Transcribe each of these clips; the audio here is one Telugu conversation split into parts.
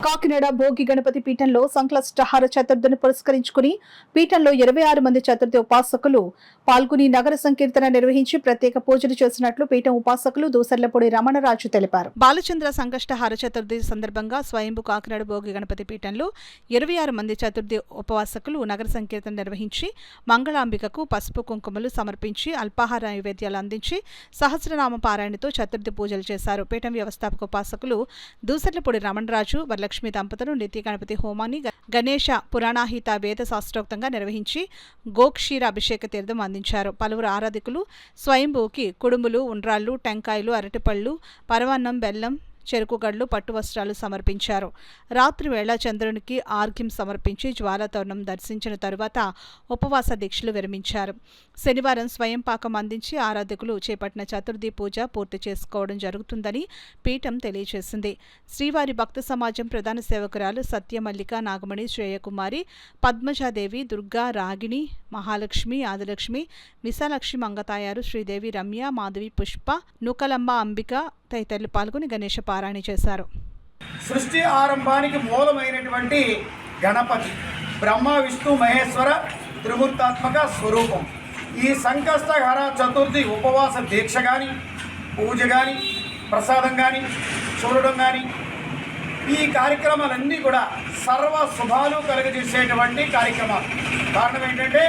కాకినాడ భోగి గణపతి పీఠంలో సంకష్టహార చతుర్థిని పురస్కరించుకుని పీఠంలో 26 మంది చతుర్థి ఉపాసకులు పాల్గొని నగర సంకీర్తన నిర్వహించి ప్రత్యేక పూజలు చేసినట్లు పీఠం ఉపాసకులు దూసర్లపూడి రమణరాజు తెలిపారు. బాలచంద్ర సంకష్టహార చతుర్థి సందర్భంగా స్వయంభూ కాకినాడ భోగి గణపతి పీఠంలో 26 మంది చతుర్థి ఉపవాసకులు నగర సంకీర్తన నిర్వహించి మంగళాంబికకు పసుపు కుంకుమలు సమర్పించి అల్పాహార నైవేద్యాలు అందించి సహస్రనామ పారాయణతో చతుర్థి పూజలు చేశారు. పీఠం వ్యవస్థాపక ఉపాసకులు దూసర్లపూడి రమణరాజు లక్ష్మీ దంపతులు నిత్య గణపతి హోమాన్ని గణేష పురాణాహిత వేద శాస్త్రోక్తంగా నిర్వహించి గోక్షీర అభిషేక తీర్థం అందించారు. పలువురు ఆరాధికులు స్వయంభూకి కుడుములు, ఉండ్రాళ్లు, టెంకాయలు, అరటిపళ్లు, పరమాన్నం, బెల్లం, చెరుకుగడ్లు, పట్టు వస్త్రాలు సమర్పించారు. రాత్రి వేళ చంద్రునికి ఆర్ఘ్యం సమర్పించి జ్వాలాతోరణం దర్శించిన తరువాత ఉపవాస దీక్షలు విరమించారు. శనివారం స్వయం పాకం అందించి ఆరాధకులు చేపట్టిన చతుర్థి పూజ పూర్తి చేసుకోవడం జరుగుతుందని పీఠం తెలియజేసింది. శ్రీవారి భక్త సమాజం ప్రధాన సేవకురాలు సత్యమల్లిక, నాగమణి, శ్రేయకుమారి, పద్మజాదేవి, దుర్గా, రాగిణి, మహాలక్ష్మి, ఆదిలక్ష్మి, విశాలక్ష్మి, మంగతాయారు, శ్రీదేవి, రమ్య, మాధవి, పుష్ప, నూకలమ్మ, అంబిక తదితరులు పాల్గొని గణేష పారాయణ చేశారు. సృష్టి ఆరంభానికి మూలమైనటువంటి గణపతి బ్రహ్మ, విష్ణు, మహేశ్వర త్రిమూర్తాత్మక స్వరూపం. ఈ సంకష్టహర చతుర్థి ఉపవాస దీక్ష కానీ, పూజ కానీ, ప్రసాదం కానీ, చూడడం కానీ, ఈ కార్యక్రమాలన్నీ కూడా సర్వ శుభాలు కలుగజేసేటువంటి కార్యక్రమాలు. కారణం ఏంటంటే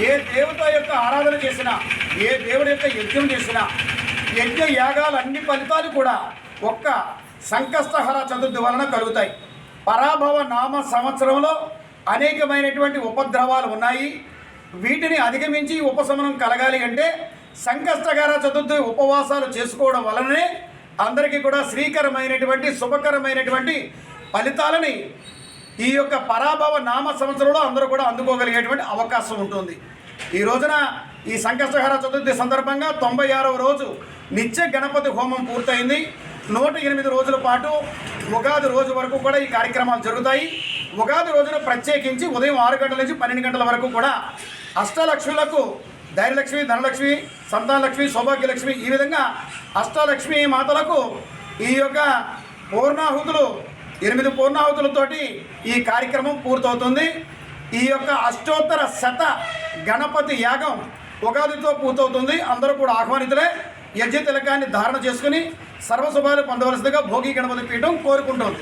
ఏ దేవత యొక్క ఆరాధన చేసినా, ఏ దేవుడి యొక్క యజ్ఞం చేసినా, యజ్ఞ యాగాలు అన్ని ఫలితాలు కూడా ఒక్క సంకష్టహర చతుర్థి వలన కలుగుతాయి. పరాభవ నామ సంవత్సరంలో అనేకమైనటువంటి ఉపద్రవాలు ఉన్నాయి. వీటిని అధిగమించి ఉపశమనం కలగాలి అంటే సంకష్టహర చతుర్థి ఉపవాసాలు చేసుకోవడం వలననే అందరికీ కూడా శ్రీకరమైనటువంటి శుభకరమైనటువంటి ఫలితాలని ఈ యొక్క పరాభవ నామ సంవత్సరంలో అందరూ కూడా అందుకోగలిగేటువంటి అవకాశం ఉంటుంది. ఈ రోజున ఈ సంకష్టహర చతుర్థి సందర్భంగా 96వ రోజు నిత్య గణపతి హోమం పూర్తయింది. 108 రోజుల పాటు ఉగాది రోజు వరకు కూడా ఈ కార్యక్రమాలు జరుగుతాయి. ఉగాది రోజున ప్రత్యేకించి ఉదయం 6 గంటల నుంచి 12 గంటల వరకు కూడా అష్టలక్ష్ములకు ధైర్యలక్ష్మి, ధనలక్ష్మి, సంతానలక్ష్మి, సౌభాగ్యలక్ష్మి, ఈ విధంగా అష్టలక్ష్మి మాతలకు ఈ యొక్క పూర్ణాహుతులు 8 పూర్ణాహుతులతోటి ఈ కార్యక్రమం పూర్తవుతుంది. ఈ యొక్క అష్టోత్తర శత గణపతి యాగం ఉగాదితో పూర్తవుతుంది. అందరూ కూడా ఆహ్వానితులే యజ్ఞ తిలకాన్ని ధారణ చేసుకుని సర్వశుభాలు పొందవలసిందిగా భోగి గణపతి పీఠం కోరుకుంటోంది.